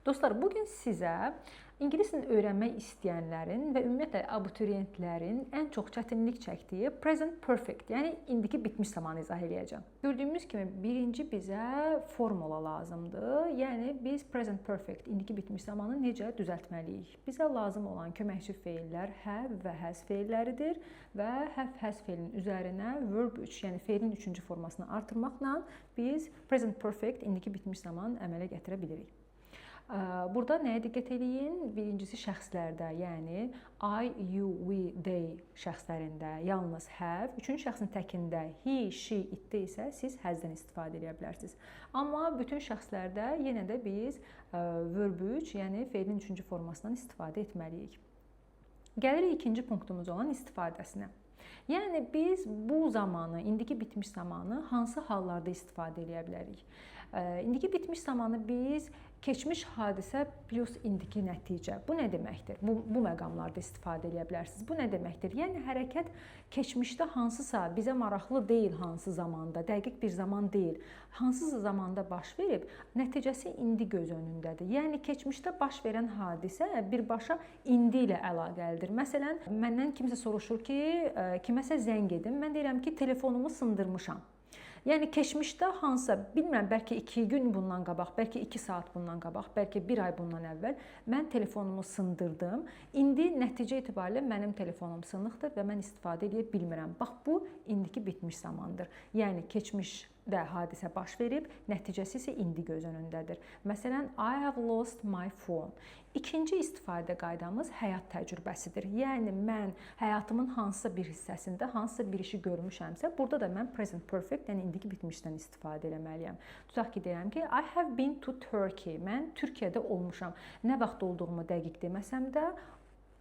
Dostlar, bugün sizə ingilis dilini öyrənmək istəyənlərin və ümumiyyətlə abituriyentlərin ən çox çətinlik çəkdiyi present perfect, yəni indiki bitmiş zamanı izah edəcəm. Gördüyümüz kimi birinci bizə formula lazımdır. Yəni biz present perfect, indiki bitmiş zamanı necə düzəltməliyik? Bizə lazım olan köməkçi feillər have və has feilləridir və have has feilinin üzərinə verb 3, yəni feilin 3-cü formasını artırmaqla biz present perfect, indiki bitmiş zamanı əmələ gətirə bilirik. Burada nəyə diqqət eləyin? Birincisi şəxslərdə, yəni I, you, we, they şəxslərində yalnız have, üçüncü şəxsin təkində he, she, it-də isə siz has-dən istifadə edə bilərsiniz. Amma bütün şəxslərdə yenə də biz verb 3, yəni feilin üçüncü formasından istifadə etməliyik. Gəlirik ikinci punktumuz olan istifadəsinə. Yəni biz bu zamanı, indiki bitmiş zamanı hansı hallarda istifadə edə bilərik? İndiki bitmiş zamanı biz keçmiş hadisə plus indiki nəticə. Bu nə deməkdir? Bu məqamlarda istifadə edə bilərsiniz. Bu nə deməkdir? Yəni hərəkət keçmişdə hansısa bizə maraqlı deyil, hansı zamanda, dəqiq bir zaman deyil. Hansısa zamanda baş verib, nəticəsi indi göz önündədir. Yəni keçmişdə baş verən hadisə birbaşa indi ilə əlaqəlidir. Məsələn, məndən kimsə soruşur ki, kiməsə zəng edim. Mən deyirəm ki, telefonumu sındırmışam. Yəni keçmişdə hansısa, bilmirəm, bəlkə 2 gün bundan qabaq, bəlkə 2 saat bundan qabaq, bəlkə 1 ay bundan əvvəl mən telefonumu sındırdım. İndi nəticə etibarilə mənim telefonum sınıqdır və mən istifadə edə bilmirəm. Bax, bu indiki bitmiş zamandır. Yəni keçmişdə hadisə baş verib, nəticəsi isə indi göz önündədir. Məsələn, I have lost my phone. İkinci istifadə qaydamız həyat təcrübəsidir. Yəni mən həyatımın hansısa bir hissəsində hansısa bir işi görmüşəmsə, burada da mən present perfect, yəni indiki bitmişdən istifadə etməliyəm. Tutaq ki, deyirəm ki, I have been to Turkey. Mən Türkiyədə olmuşam. Nə vaxt olduğumu dəqiq deməsəm də,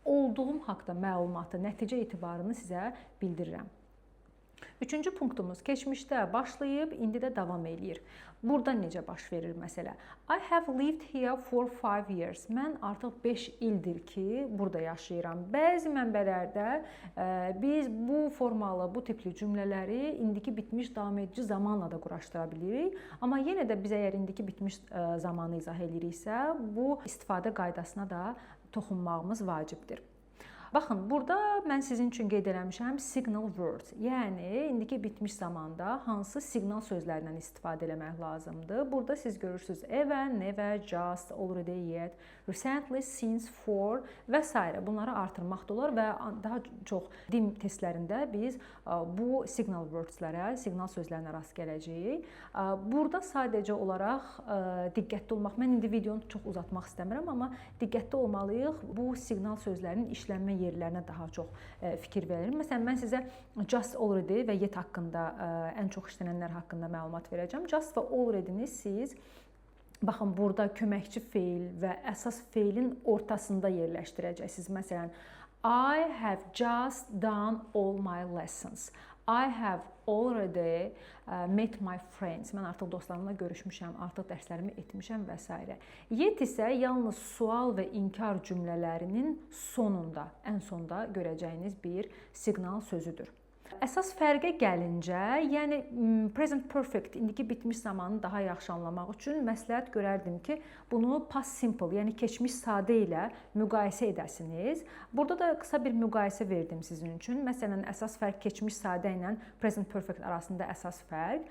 olduğum haqqda məlumatı, nəticə etibarını sizə bildirirəm. Üçüncü punktumuz keçmişdə başlayıb, indi də davam eləyir. Burada necə baş verir məsələ? I have lived here for 5 years. Mən artıq 5 ildir ki, burada yaşayıram. Bəzi mənbələrdə biz bu formalı, bu tipli cümlələri indiki bitmiş davam edici zamanla da quraşdıra bilirik. Amma yenə də biz əgər indiki bitmiş zamanı izah ediriksə, bu istifadə qaydasına da toxunmağımız vacibdir. Baxın, burada mən sizin üçün qeyd eləmişəm signal words. Yəni, indiki bitmiş zamanda hansı siqnal sözlərindən istifadə etmək lazımdır. Burada siz görürsünüz even, never, just, already, yet, recently, since, for və s. Bunları artırmaq da olar və daha çox dil testlərində biz bu signal wordslərə, siqnal sözlərinə rast gələcəyik. Burada sadəcə olaraq diqqətli olmaq, mən indi videonu çox uzatmaq istəmirəm, amma diqqətli olmalıyıq bu siqnal sözlərinin işlənmə yerlərinə daha çox fikir verir. Məsələn, mən sizə just, already və yet haqqında, ən çox işlənənlər haqqında məlumat verəcəm. Just və already-ni siz, baxın, burada köməkçi feil və əsas feilin ortasında yerləşdirəcəksiniz. Məsələn, I have just done all my lessons. I have already met my friends. Mən artıq dostlarımla görüşmüşəm, artıq dərslərimi etmişəm və s. Yet isə yalnız sual və inkar cümlələrinin sonunda, ən sonda görəcəyiniz bir siqnal sözüdür. Əsas fərqə gəlincə, yəni present perfect, indiki bitmiş zamanı daha yaxşı anlamaq üçün məsləhət görərdim ki, bunu past simple, yəni keçmiş sadə ilə müqayisə edəsiniz. Burada da qısa bir müqayisə verdim sizin üçün. Məsələn, əsas fərq keçmiş sadə ilə present perfect arasında əsas fərq.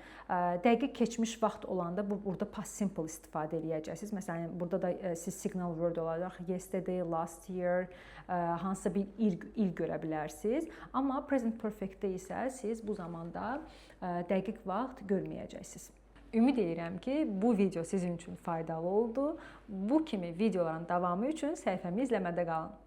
Dəqiq keçmiş vaxt olanda burada past simple istifadə edəcəksiniz. Məsələn, burada da siz signal word olacaq yesterday, last year, hansısa bir il görə bilərsiniz. Amma present perfect-də isə siz bu zamanda dəqiq vaxt görməyəcəksiniz. Ümid edirəm ki, bu video sizin üçün faydalı oldu. Bu kimi videoların davamı üçün səhifəmi izləmədə qalın.